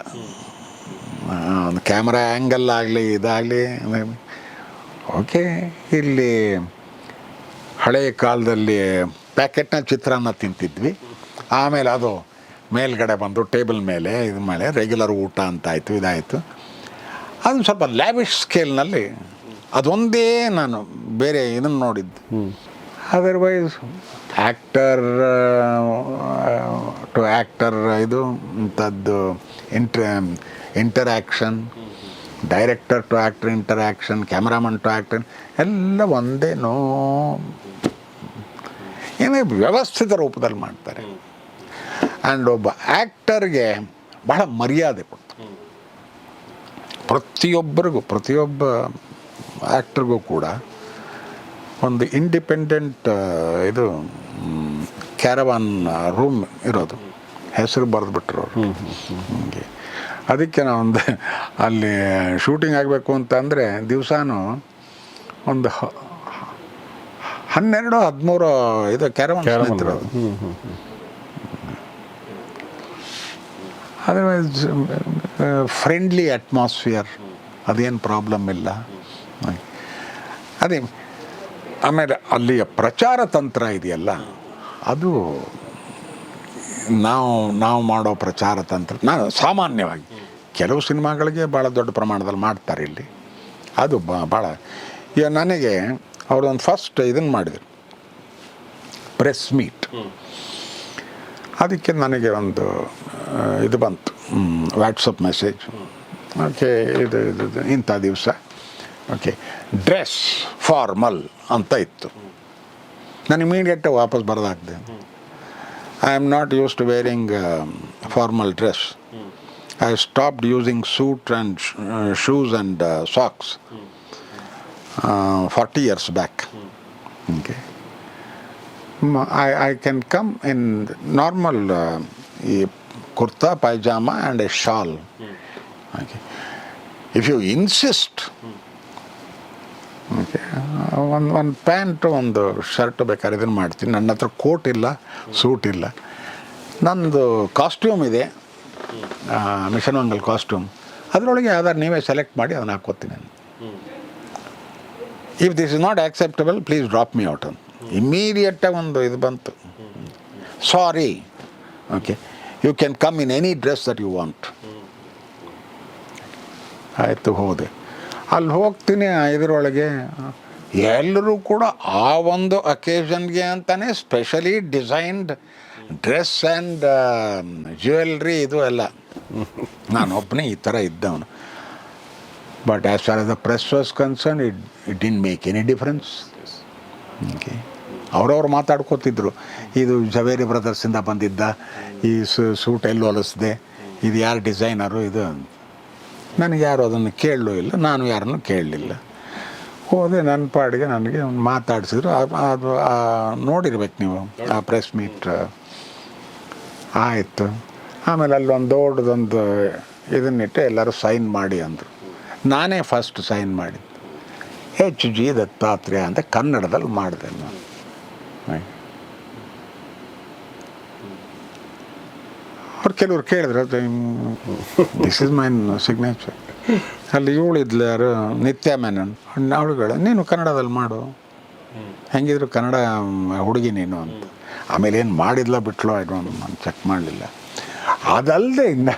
ಒಂದು ಕ್ಯಾಮ್ರಾ ಆ್ಯಂಗಲ್ ಆಗಲಿ ಇದಾಗಲಿ. ಓಕೆ. ಇಲ್ಲಿ ಹಳೆಯ ಕಾಲದಲ್ಲಿ ಪ್ಯಾಕೆಟ್ನ ಚಿತ್ರಾನ್ನ ತಿಂತಿದ್ವಿ. ಆಮೇಲೆ ಅದು ಮೇಲ್ಗಡೆ ಬಂದು ಟೇಬಲ್ ಮೇಲೆ ಇದು ಮೇಲೆ ರೆಗ್ಯುಲರ್ ಊಟ ಅಂತಾಯಿತು, ಇದಾಯಿತು. ಅದನ್ನು ಸ್ವಲ್ಪ ಲ್ಯಾವಿಶ್ ಸ್ಕೇಲ್ನಲ್ಲಿ ಅದೊಂದೇ ನಾನು ಬೇರೆ ಇದನ್ನು ನೋಡಿದ್ದು. ಅದರ್ವೈಸ್ ಆ್ಯಕ್ಟರ್ ಟು ಆ್ಯಕ್ಟರ್ ಇದು ಇಂಥದ್ದು interaction, director to actor interaction, cameraman to actor ಎಲ್ಲ ಒಂದೇ. ಏನೇ ವ್ಯವಸ್ಥಿತ ರೂಪದಲ್ಲಿ ಮಾಡ್ತಾರೆ. ಆ್ಯಂಡ್ ಒಬ್ಬ ಆ್ಯಕ್ಟರ್ಗೆ ಬಹಳ ಮರ್ಯಾದೆ ಕೊಡ್ತಾರೆ. ಪ್ರತಿಯೊಬ್ಬ ಆ್ಯಕ್ಟರ್ಗೂ ಕೂಡ ಒಂದು ಇಂಡಿಪೆಂಡೆಂಟ್ ಇದು ಕ್ಯಾರವಾನ್ ರೂಮ್ ಇರೋದು, ಹೆಸರು ಬರೆದ್ಬಿಟ್ರವ್ರು. ಹೀಗೆ ಅದಕ್ಕೆ ನಾವೊಂದು ಅಲ್ಲಿ ಶೂಟಿಂಗ್ ಆಗಬೇಕು ಅಂತಂದರೆ ದಿವಸಾನು ಒಂದು 12-13 ಇದು ಕ್ಯಾರವಾನ್ ಇರೋದು. ಅದರ್ವೈಸ್ ಫ್ರೆಂಡ್ಲಿ ಅಟ್ಮಾಸ್ಫಿಯರ್, ಅದೇನು ಪ್ರಾಬ್ಲಮ್ ಇಲ್ಲ. ಅದೇ ಆಮೇಲೆ ಅಲ್ಲಿಯ ಪ್ರಚಾರ ತಂತ್ರ ಇದೆಯಲ್ಲ, ಅದು ನಾವು ಮಾಡೋ ಪ್ರಚಾರ ತಂತ್ರ, ನಾನು ಸಾಮಾನ್ಯವಾಗಿ ಕೆಲವು ಸಿನಿಮಾಗಳಿಗೆ ಭಾಳ ದೊಡ್ಡ ಪ್ರಮಾಣದಲ್ಲಿ ಮಾಡ್ತಾರೆ ಇಲ್ಲಿ. ಅದು ಭಾಳ ಈಗ ನನಗೆ ಅವ್ರೊಂದು ಫಸ್ಟ್ ಇದನ್ನು ಮಾಡಿದರು, ಪ್ರೆಸ್ ಮೀಟ್. ಅದಕ್ಕೆ ನನಗೆ ಒಂದು ಇದು ಬಂತು, ವಾಟ್ಸಪ್ ಮೆಸೇಜ್. ಓಕೆ, ಇದು ಇಂಥ ದಿವಸ, ಓಕೆ, ಡ್ರೆಸ್ ಫಾರ್ಮಲ್ ಅಂತ ಇತ್ತು. ನಾನು ಇಮಿಡಿಯೇಟಾಗಿ ವಾಪಸ್ ಬರೋದಾಗ್ದೆ. I am not use to wearing formal dress. I stopped using suit and shoes and socks 40 years back. Okay, I can come in normal ಈ kurta, pajama and a shawl. Okay. If you insist, okay, ಒಂದು ಪ್ಯಾಂಟು ಒಂದು ಶರ್ಟ್ ಬೇಕಾದ್ರೆ ಇದನ್ನು ಮಾಡ್ತೀನಿ. ನನ್ನ ಹತ್ರ ಕೋಟ್ ಇಲ್ಲ, ಸೂಟ್ ಇಲ್ಲ. ನಂದು ಕಾಸ್ಟ್ಯೂಮ್ ಇದೆ, ಮಿಷನ್ ಮಂಗಲ್ ಕಾಸ್ಟ್ಯೂಮ್. ಅದರೊಳಗೆ ಯಾವ್ದಾರು ನೀವೇ ಸೆಲೆಕ್ಟ್ ಮಾಡಿ ಅದನ್ನು ಹಾಕ್ಕೋತೀನಿ ನಾನು. If this is not acceptable please drop me out ಅಂತ ಇಮ್ಮಿಡಿಯೇಟಾಗಿ ಒಂದು ಇದು ಬಂತು. Sorry, okay, you can come in any dress that you want. ಆಯಿತು, ಹೋದೆ. ಅಲ್ಲಿ ಹೋಗ್ತೀನಿ, ಇದರೊಳಗೆ ಎಲ್ಲರೂ ಕೂಡ ಆ ಒಂದು ಅಕೇಷನ್ಗೆ ಅಂತಲೇ specially designed dress and jewellery ಇದು ಎಲ್ಲ. ನಾನು ಒಬ್ಬನೇ ಈ ಥರ ಇದ್ದವನು. But as far as the press was concern, it didn't make any difference. Okay, ಅವ್ರವ್ರು ಮಾತಾಡ್ಕೋತಿದ್ರು, ಇದು ಜವೇರಿ ಬ್ರದರ್ಸಿಂದ ಬಂದಿದ್ದ, ಈ ಸೂಟ್ ಎಲ್ಲಿ ಹೊಲಿಸ್ದೆ, ಇದು ಯಾರು ಡಿಸೈನರು, ಇದು. ನನಗೆ ಯಾರು ಅದನ್ನು ಕೇಳಲೂ ಇಲ್ಲ, ನಾನು ಯಾರನ್ನು ಕೇಳಲಿಲ್ಲ. ಹೋದೆ ನನ್ನ ಪಾಡಿಗೆ. ನನಗೆ ಮಾತಾಡಿಸಿದ್ರು. ಅದು ನೋಡಿರ್ಬೇಕು ನೀವು ಆ ಪ್ರೆಸ್ ಮೀಟ್. ಆಯಿತು. ಆಮೇಲೆ ಅಲ್ಲೊಂದು ದೊಡ್ಡದೊಂದು ಇದನ್ನಿಟ್ಟು ಎಲ್ಲರೂ ಸೈನ್ ಮಾಡಿ ಅಂದರು. ನಾನೇ ಫಸ್ಟ್ ಸೈನ್ ಮಾಡಿದ್ದು. H.G. ದತ್ತಾತ್ರೇಯ ಅಂತ ಕನ್ನಡದಲ್ಲಿ ಮಾಡಿದೆ ನಾನು. ಅವ್ರು ಕೆಲವ್ರು ಕೇಳಿದ್ರು, ದಿಸ್ ಇಸ್ ಮೈ ಸಿಗ್ನೇಚರ್. ಅಲ್ಲಿ ಇವಳಿದ್ಲು ಯಾರು, ನಿತ್ಯ ಮೆನನ್. ಅವಳುಗಳು, ನೀನು ಕನ್ನಡದಲ್ಲಿ ಮಾಡು, ಹೆಂಗಿದ್ರು ಕನ್ನಡ ಹುಡುಗಿ ನೀನು ಅಂತ. ಆಮೇಲೆ ಏನು ಮಾಡಿದ್ಲ ಬಿಟ್ಲೋ ಇದು ನಾನು ಚೆಕ್ ಮಾಡಲಿಲ್ಲ. ಅದಲ್ಲದೆ ಇನ್ನು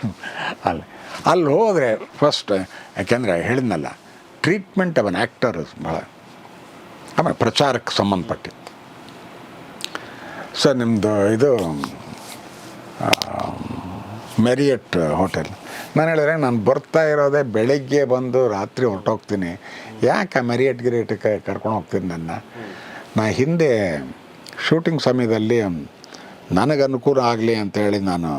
ಅಲ್ಲಿ ಹೋದರೆ ಫಸ್ಟ್, ಯಾಕೆಂದರೆ ಹೇಳಿದ್ನಲ್ಲ, ಟ್ರೀಟ್ಮೆಂಟ್ ಆಫ್ ಅನ್ ಆ್ಯಕ್ಟರ್ ಭಾಳ. ಆಮೇಲೆ ಪ್ರಚಾರಕ್ಕೆ ಸಂಬಂಧಪಟ್ಟಿತ್ತು. ಸರ್ ನಿಮ್ಮದು ಇದು ಮೆರಿಯಟ್ ಹೋಟೆಲ್. ನಾನು ಹೇಳಿದ್ರೆ, ನಾನು ಬರ್ತಾ ಇರೋದೇ ಬೆಳಗ್ಗೆ ಬಂದು ರಾತ್ರಿ ಹೊರಟೋಗ್ತೀನಿ, ಯಾಕೆ ಮೆರಿಯಟ್ ಗಿರಿಯಟ್ಗೆ ಕರ್ಕೊಂಡು ಹೋಗ್ತೀನಿ ನನ್ನ? ನಾ ಹಿಂದೆ ಶೂಟಿಂಗ್ ಸಮಯದಲ್ಲಿ ನನಗೆ ಅನುಕೂಲ ಆಗಲಿ ಅಂತೇಳಿ ನಾನು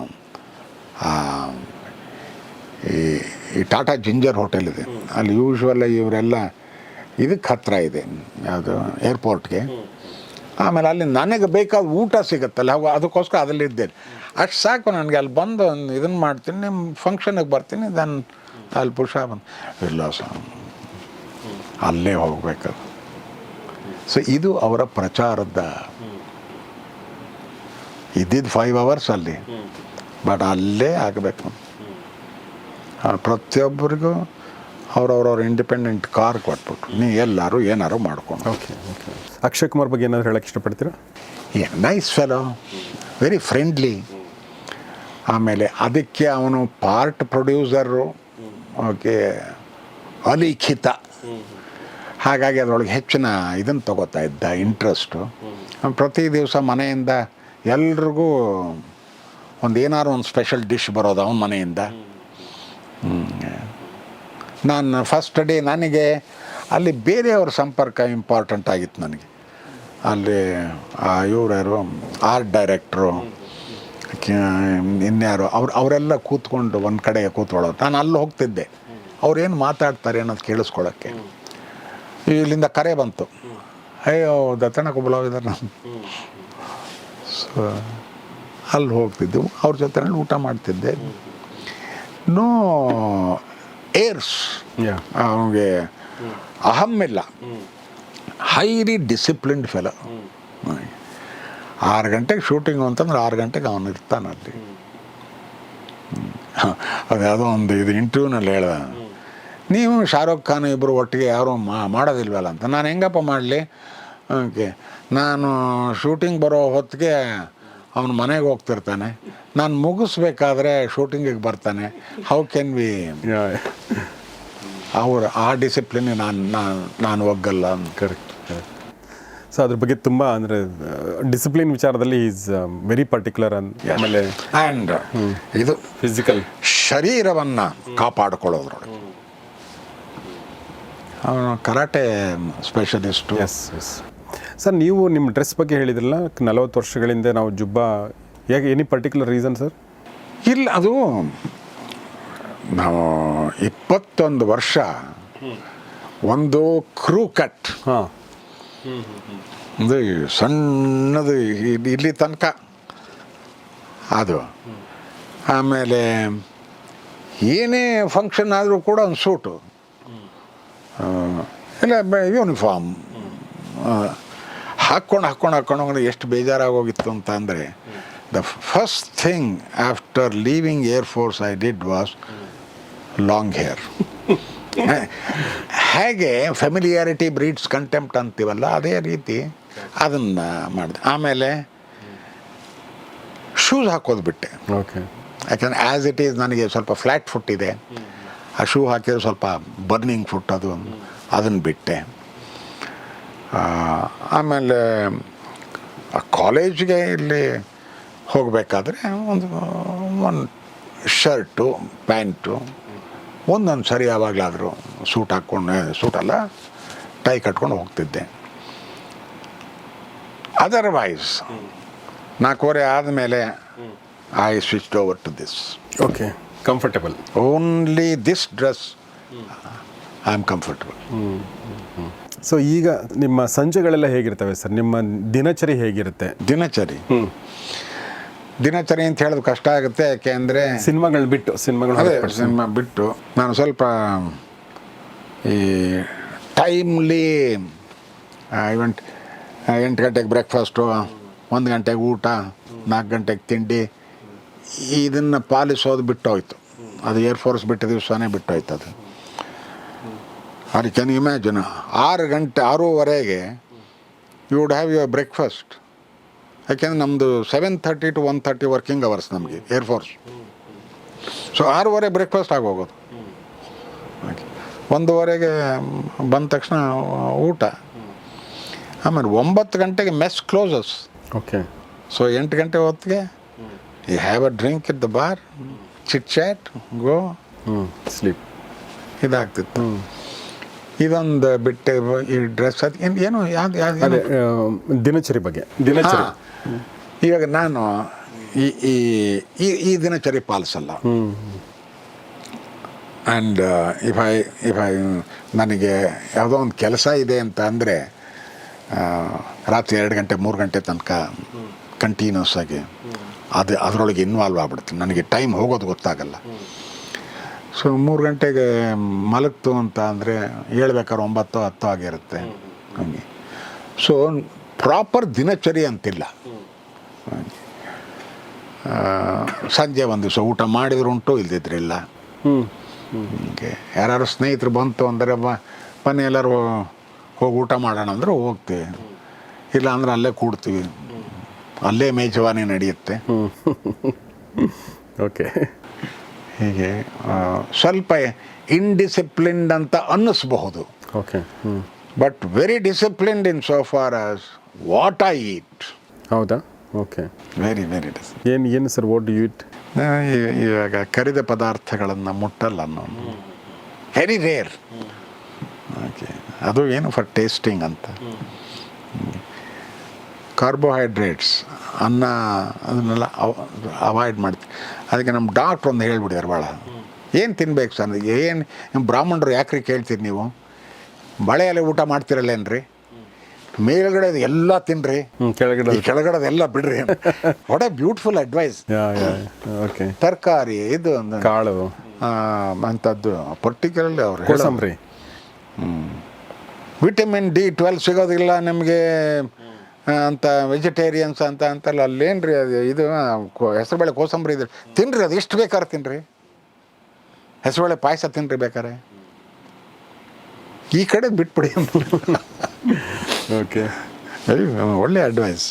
ಈ ಟಾಟಾ ಜಿಂಜರ್ ಹೋಟೆಲ್ ಇದೆ, ಅಲ್ಲಿ ಯೂಶ್ವಲ್ ಇವರೆಲ್ಲ ಇದಕ್ಕೆ ಹತ್ತಿರ ಇದೆ, ಯಾವುದು ಏರ್ಪೋರ್ಟ್ಗೆ. ಆಮೇಲೆ ಅಲ್ಲಿ ನನಗೆ ಬೇಕಾದ ಊಟ ಸಿಗುತ್ತಲ್ಲ, ಅದಕ್ಕೋಸ್ಕರ ಅದರಲ್ಲಿದ್ದೇನೆ. ಅಷ್ಟು ಸಾಕು ನನಗೆ. ಅಲ್ಲಿ ಬಂದು ಇದನ್ನು ಮಾಡ್ತೀನಿ, ನಿಮ್ಮ ಫಂಕ್ಷನಿಗೆ ಬರ್ತೀನಿ, ದೆನ್ ಅಲ್ಲಿ ಪುಷ ಬಂದು ಇಲ್ಲ ಸರ್, ಅಲ್ಲೇ ಹೋಗ್ಬೇಕದು. ಸೊ ಇದು ಅವರ ಪ್ರಚಾರದ ಇದ್ದಿದ್ದು 5 hours ಅಲ್ಲಿ, ಬಟ್ ಅಲ್ಲೇ ಆಗಬೇಕು. ಪ್ರತಿಯೊಬ್ಬರಿಗೂ ಅವ್ರವ್ರವ್ರ ಇಂಡಿಪೆಂಡೆಂಟ್ ಕಾರ್ ಕೊಟ್ಬಿಟ್ರು, ನೀ ಎಲ್ಲರೂ ಏನಾರು ಮಾಡ್ಕೊಂಡು. Okay okay. ಅಕ್ಷಯ್ ಕುಮಾರ್ ಬಗ್ಗೆ ಏನಾದರೂ ಹೇಳಕ್ಕೆ ಇಷ್ಟಪಡ್ತೀರಾ? Nice fellow, very friendly. ಆಮೇಲೆ ಅದಕ್ಕೆ ಅವನು ಪಾರ್ಟ್ ಪ್ರೊಡ್ಯೂಸರು, ಓಕೆ, ಅಲಿಖಿತ. ಹಾಗಾಗಿ ಅದರೊಳಗೆ ಹೆಚ್ಚಿನ ಇದನ್ನು ತಗೋತಾ ಇದ್ದ, ಇಂಟ್ರೆಸ್ಟು. ಪ್ರತಿ ದಿವಸ ಮನೆಯಿಂದ ಎಲ್ರಿಗೂ ಏನಾರು ಒಂದು ಸ್ಪೆಷಲ್ ಡಿಶ್ ಬರೋದು ಅವನ ಮನೆಯಿಂದ. ನಾನು ಫಸ್ಟ್ ಡೇ ನನಗೆ ಅಲ್ಲಿ ಬೇರೆಯವ್ರ ಸಂಪರ್ಕ ಇಂಪಾರ್ಟೆಂಟ್ ಆಗಿತ್ತು ನನಗೆ. ಅಲ್ಲಿ ಇವ್ರ್ಯಾರು ಆರ್ಟ್ ಡೈರೆಕ್ಟ್ರು, ಇನ್ಯಾರು ಅವರೆಲ್ಲ ಕೂತ್ಕೊಂಡು ಒಂದು ಕಡೆ ಕೂತ್ಕೊಳ್ಳೋರು. ನಾನು ಅಲ್ಲಿ ಹೋಗ್ತಿದ್ದೆ, ಅವ್ರೇನು ಮಾತಾಡ್ತಾರೆ ಅನ್ನೋದು ಕೇಳಿಸ್ಕೊಳ್ಳೋಕ್ಕೆ. ಇಲ್ಲಿಂದ ಕರೆ ಬಂತು, ಅಯ್ಯೋ ದತ್ತಣ್ಣ ಕುಬ್ಲಾವ್ ಇದ್ದಾರೆ ನಾನು. ಸೊ ಅಲ್ಲಿ ಹೋಗ್ತಿದ್ದೆವು, ಅವ್ರ ಜೊತೆ ಊಟ ಮಾಡ್ತಿದ್ದೆ. ನೋ ಏರ್ಸ್, ಅವನಿಗೆ ಅಹಮ್ಮಿಲ್ಲ, ಹೈಲಿ ಡಿಸಿಪ್ಲಿನ್ಡ್ ಫೆಲೋ. 6 ಗಂಟೆಗೆ ಶೂಟಿಂಗು ಅಂತಂದ್ರೆ 6 ಗಂಟೆಗೆ ಅವನು ಇರ್ತಾನಲ್ಲಿ. ಅದು ಯಾವುದೋ ಒಂದು ಇದು ಇಂಟರ್ವ್ಯೂನಲ್ಲಿ ಹೇಳ್ದ, ನೀವು ಶಾರುಖ್ ಖಾನ್ ಇಬ್ಬರು ಒಟ್ಟಿಗೆ ಯಾರೂ ಮಾಡೋದಿಲ್ವಲ್ಲ ಅಂತ. ನಾನು ಹೆಂಗಪ್ಪ ಮಾಡಲಿ? ಓಕೆ, ನಾನು ಶೂಟಿಂಗ್ ಬರೋ ಹೊತ್ತಿಗೆ ಅವನು ಮನೆಗೆ ಹೋಗ್ತಿರ್ತಾನೆ, ನಾನು ಮುಗಿಸ್ಬೇಕಾದ್ರೆ ಶೂಟಿಂಗಿಗೆ ಬರ್ತಾನೆ. How can we? ಅವರು ಆ ಡಿಸಿಪ್ಲಿನ್ ನಾನು ಒಗ್ಗಲ್ಲ. ಕರೆಕ್ಟ್. ಸೊ ಅದ್ರ ಬಗ್ಗೆ ತುಂಬ ಅಂದರೆ ಡಿಸಿಪ್ಲಿನ್ ವಿಚಾರದಲ್ಲಿ ಈಸ್ ವೆರಿ ಪರ್ಟಿಕ್ಯುಲರ್. ಆಮೇಲೆ ಆ್ಯಂಡ್ ಇದು ಫಿಸಿಕಲ್ ಶರೀರವನ್ನು ಕಾಪಾಡಿಕೊಳ್ಳೋದ್ರೊಳಗೆ ಅವನು karate specialist. Yes yes. Sir, ನೀವು ನಿಮ್ಮ ಡ್ರೆಸ್ ಬಗ್ಗೆ ಹೇಳಿದ್ರಲ್ಲ, 40 ವರ್ಷಗಳಿಂದ ನಾವು ಜುಬ್ಬ, ಯಾಕೆ ಎನಿ ಪರ್ಟಿಕ್ಯುಲರ್ ರೀಸನ್ ಸರ್? ಇಲ್ಲ, ಅದು ನಾವು 21 ವರ್ಷ ಒಂದು ಕ್ರೂ ಕಟ್, ಇದು ಸಣ್ಣದು ಇಲ್ಲಿ ತನಕ ಅದು. ಆಮೇಲೆ ಏನೇ ಫಂಕ್ಷನ್ ಆದರೂ ಕೂಡ ಒಂದು ಸೂಟು ಇಲ್ಲ ಯೂನಿಫಾರ್ಮ್ ಹಾಕ್ಕೊಂಡು ಎಷ್ಟು ಬೇಜಾರಾಗೋಗಿತ್ತು ಅಂತ ಅಂದರೆ, the first thing after leaving air force I did was long hair. ಹೇಗೆ ಫೆಮಿಲಿಯಾರಿಟಿ ಬ್ರೀಡ್ಸ್ ಕಂಟೆಂಪ್ಟ್ ಅಂತೀವಲ್ಲ, ಅದೇ ರೀತಿ ಅದನ್ನು ಮಾಡಿದೆ. ಆಮೇಲೆ ಶೂಸ್ ಹಾಕೋದು ಬಿಟ್ಟೆ. ಓಕೆ. ಯಾಕಂದರೆ ಆ್ಯಸ್ ಇಟ್ ಈಸ್ ನನಗೆ ಸ್ವಲ್ಪ ಫ್ಲ್ಯಾಟ್ ಫುಟ್ ಇದೆ, ಆ ಶೂ ಹಾಕಿದ್ರೆ ಸ್ವಲ್ಪ ಬರ್ನಿಂಗ್ ಫುಟ್ ಅದನ್ನು ಬಿಟ್ಟೆ. ಆಮೇಲೆ ಕಾಲೇಜ್ಗೆ ಇಲ್ಲಿ ಹೋಗಬೇಕಾದ್ರೆ ಒಂದು ಶರ್ಟು ಪ್ಯಾಂಟು ಒಂದೊಂದು ಸರಿ ಯಾವಾಗಲಾದರೂ ಸೂಟಲ್ಲ ಟೈ ಕಟ್ಕೊಂಡು ಹೋಗ್ತಿದ್ದೆ. ಅದರ್ವೈಸ್ 4:15 ಆದಮೇಲೆ I switched over to this. Okay. Comfortable. Only this dress I am comfortable. So ಈಗ ನಿಮ್ಮ ಸಂಜೆಗಳೆಲ್ಲ ಹೇಗಿರ್ತವೆ ಸರ್? ನಿಮ್ಮ ದಿನಚರಿ ಹೇಗಿರುತ್ತೆ? ದಿನಚರಿ ಅಂತ ಹೇಳೋದು ಕಷ್ಟ ಆಗುತ್ತೆ. ಯಾಕೆ ಅಂದರೆ ಸಿನಿಮಾಗಳು ಬಿಟ್ಟು ಸಿನಿಮಾ ಬಿಟ್ಟು ನಾನು ಸ್ವಲ್ಪ ಈ ಟೈಮ್ಲಿ 8 ಗಂಟೆಗೆ ಬ್ರೇಕ್ಫಾಸ್ಟು, 1 ಗಂಟೆಗೆ ಊಟ, 4 ಗಂಟೆಗೆ ತಿಂಡಿ, ಇದನ್ನು ಪಾಲಿಸೋದು ಬಿಟ್ಟೋಯ್ತು. ಅದು ಏರ್ಫೋರ್ಸ್ ಬಿಟ್ಟ ದಿವಸನೇ ಬಿಟ್ಟೋಯ್ತು ಅದು. I can imagine 6:30 you would have your breakfast. ಯಾಕೆಂದರೆ ನಮ್ಮದು 7:30 to 1:30 ವರ್ಕಿಂಗ್ ಅವರ್ಸ್ ನಮಗೆ ಏರ್ಫೋರ್ಸ್. ಸೊ 6:15 ಬ್ರೇಕ್ಫಾಸ್ಟ್ ಆಗೋಗೋದು. 1:15 ಬಂದ ತಕ್ಷಣ ಊಟ. ಆಮೇಲೆ 9 ಗಂಟೆಗೆ ಮೆಸ್ ಕ್ಲೋಸಸ್. ಓಕೆ. ಸೊ 8 ಗಂಟೆ ಹೊತ್ತಿಗೆ you have a drink at the bar, chit chat, go sleep. ಇದಾಗ್ತಿತ್ತು. ಇದೊಂದು ಬಿಟ್ಟೆ ಈ ಡ್ರೆಸ್ ಅದು ಏನು ಅದೇ ದಿನಚರಿ ಬಗ್ಗೆ. ದಿನಚರಿ ಇವಾಗ ನಾನು ಈ ದಿನಚರಿ ಪಾಲಿಸಲ್ಲ. ಆ್ಯಂಡ್ ಇಫ್ ಐ ನನಗೆ ಯಾವುದೋ ಒಂದು ಕೆಲಸ ಇದೆ ಅಂತ ಅಂದರೆ ರಾತ್ರಿ 2 ಗಂಟೆ 3 ಗಂಟೆ ತನಕ ಕಂಟಿನ್ಯೂಸ್ ಆಗಿ ಅದರೊಳಗೆ ಇನ್ವಾಲ್ವ್ ಆಗ್ಬಿಡ್ತೀನಿ. ನನಗೆ ಟೈಮ್ ಹೋಗೋದು ಗೊತ್ತಾಗಲ್ಲ. ಸೊ 3 ಗಂಟೆಗೆ ಮಲಗ್ತು ಅಂತ ಅಂದರೆ ಹೇಳ್ಬೇಕಾದ್ರೆ 9 10 ಆಗಿರುತ್ತೆ ಹಂಗೆ. ಸೊ ಪ್ರಾಪರ್ ದಿನಚರಿ ಅಂತಿಲ್ಲ. ಸಂಜೆ ಒಂದು ದಿವಸ ಊಟ ಮಾಡಿದ್ರುಂಟು, ಇಲ್ದಿದ್ರಿಲ್ಲ. ಹೀಗೆ ಯಾರು ಸ್ನೇಹಿತರು ಬಂತು ಅಂದರೆ ಬನ್ನಿ ಎಲ್ಲರೂ ಹೋಗಿ ಊಟ ಮಾಡೋಣ ಅಂದರೆ ಹೋಗ್ತೀವಿ, ಇಲ್ಲ ಅಂದ್ರೆ ಅಲ್ಲೇ ಕೂಡ್ತೀವಿ, ಅಲ್ಲೇ ಮೇಜವಾನಿ ನಡೆಯುತ್ತೆ. ಓಕೆ. ಹೀಗೆ ಸ್ವಲ್ಪ ಇನ್ಡಿಸಿಪ್ಲಿನ್ಡ್ ಅಂತ ಅನ್ನಿಸ್ಬಹುದು. Okay. But very disciplined in so far as what I eat. ಹೌದಾ? ಓಕೆ. Very discipline. ಏನು sir what do you eat? ಇವಾಗ ಕರಿದ ಪದಾರ್ಥಗಳನ್ನು ಮುಟ್ಟಲ್ಲ ಅನ್ನೋದು ವೆರಿ ರೇರ್. ಓಕೆ. ಅದು ಏನು ಫಾರ್ ಟೇಸ್ಟಿಂಗ್ ಅಂತ. ಕಾರ್ಬೋಹೈಡ್ರೇಟ್ಸ್ ಅನ್ನ ಅದನ್ನೆಲ್ಲ ಅವಾಯ್ಡ್ ಮಾಡ್ತೀವಿ. ಅದಕ್ಕೆ ನಮ್ಮ ಡಾಕ್ಟ್ರ್ ಒಂದು ಹೇಳ್ಬಿಡ್ಯಾರ ಭಾಳ, ಏನು ತಿನ್ಬೇಕು ಸರ್, ಏನು ಬ್ರಾಹ್ಮಣರು ಯಾಕ್ರಿ ಕೇಳ್ತೀರಿ ನೀವು, ಬಳೆ ಎಲೆ ಊಟ ಮಾಡ್ತಿರಲ್ಲೇನ್ರಿ, ಮೇಲ್ಗಡೆ ಎಲ್ಲ ತಿನ್ರಿ, ಕೆಳಗಡೆದೆಲ್ಲ ಬಿಡ್ರಿ. What a beautiful advice. Okay. ತರಕಾರಿ ಇದು ಕಾಳು ಅಂಥದ್ದು ಪರ್ಟಿಕ್ಯುಲರ್ಲಿ ಅವ್ರು ಕೋಸಂಬರಿ. ವಿಟಮಿನ್ D12 ಸಿಗೋದಿಲ್ಲ ನಮಗೆ ಅಂತ ವೆಜಿಟೇರಿಯನ್ಸ್ ಅಂತಲ್ಲ. ಅಲ್ಲೇನ್ರಿ ಅದು ಇದು ಹೆಸರುಬೇಳೆ ಕೋಸಂಬರಿ ಇದೆ ತಿನ್ನಿರಿ, ಅದು ಎಷ್ಟು ಬೇಕಾದ್ರೆ ತಿನ್ನಿರಿ, ಹೆಸರುಬೇಳೆ ಪಾಯಸ ತಿನ್ನಿರಿ ಬೇಕಾರೆ, ಈ ಕಡೆ ಬಿಟ್ಬಿಡಿ. ಓಕೆ. ಒಳ್ಳೆ advice.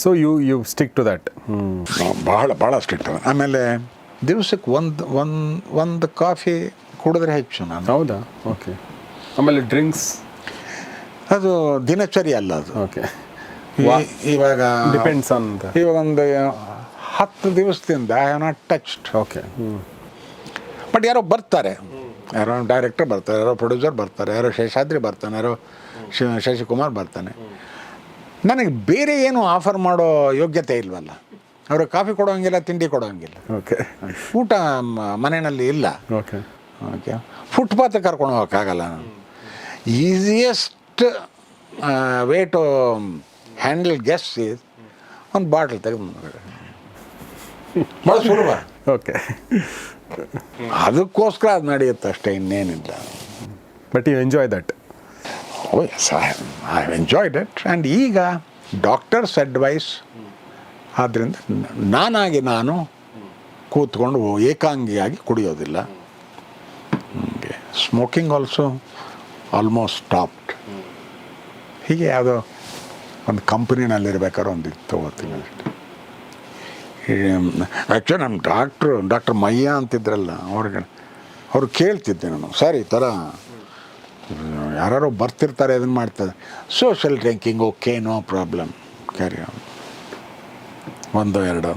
So you stick to that. ಭಾಳ ಸ್ಟ್ರಿಕ್ಟ್. ಆಮೇಲೆ ದಿವಸಕ್ಕೆ ಒಂದು ಕಾಫಿ ಕುಡಿದ್ರೆ ಹೆಚ್ಚು ನಾನು. ಹೌದಾ? ಓಕೆ. ಆಮೇಲೆ ಡ್ರಿಂಕ್ಸ್ ಅದು ದಿನಚರಿ ಅಲ್ಲ ಅದು. ಓಕೆ. ಇವಾಗ ಡಿಪೆಂಡ್ಸ್ ಆನ್ ಇವಾಗ ಒಂದು 10 ದಿವಸದಿಂದ I have not touched. Okay. But ಯಾರೋ ಬರ್ತಾರೆ, ಯಾರೋ ಡೈರೆಕ್ಟರ್ ಬರ್ತಾರೆ, ಯಾರೋ ಪ್ರೊಡ್ಯೂಸರ್ ಬರ್ತಾರೆ, ಯಾರೋ ಶೇಷಾದ್ರಿ ಬರ್ತಾನೆ, ಯಾರೋ ಶಶಿಕುಮಾರ್ ಬರ್ತಾನೆ. ನನಗೆ ಬೇರೆ ಏನು ಆಫರ್ ಮಾಡೋ ಯೋಗ್ಯತೆ ಇಲ್ವಲ್ಲ. ಅವರು ಕಾಫಿ ಕೊಡೋಂಗಿಲ್ಲ, ತಿಂಡಿ ಕೊಡೋಂಗಿಲ್ಲ. ಓಕೆ. ಊಟ ಮನೆಯಲ್ಲಿ ಇಲ್ಲ. ಓಕೆ. ಫುಟ್ಪಾತ್ ಕರ್ಕೊಂಡು ಹೋಗೋಕ್ಕಾಗಲ್ಲ. Easiest way to handle guest is ಒಂದು ಬಾಟ್ಲ್ ತೆಗೆದು ಭಾಳ ಸುಲಭ. ಓಕೆ. ಅದಕ್ಕೋಸ್ಕರ ಅದು ನಡೆಯುತ್ತೆ ಅಷ್ಟೇ, ಇನ್ನೇನಿಲ್ಲ. But you enjoy that. Oh yes, I enjoyed it. And ಈಗ ಡಾಕ್ಟರ್ಸ್ ಅಡ್ವೈಸ್ ಆದ್ದರಿಂದ ನಾನು ಕೂತ್ಕೊಂಡು ಏಕಾಂಗಿಯಾಗಿ ಕುಡಿಯೋದಿಲ್ಲ. Smoking also almost stopped. ಹೀಗೆ ಯಾವುದೋ ಒಂದು ಕಂಪ್ನಿನಲ್ಲಿರ್ಬೇಕಾದ್ರೆ ಒಂದು ತೊಗೋತೀನಿ ಅಷ್ಟೆ. ಆ್ಯಕ್ಚುಲಿ ನಮ್ಮ ಡಾಕ್ಟ್ರ್ ಮಯ್ಯ ಅಂತಿದ್ರಲ್ಲ, ಅವ್ರು ಕೇಳ್ತಿದ್ದೆ ನಾನು, ಸರ್ ಈ ಥರ ಯಾರು ಬರ್ತಿರ್ತಾರೆ ಅದನ್ನು ಮಾಡ್ತಾರೆ, social drinking okay, no problem, carry on, 1 2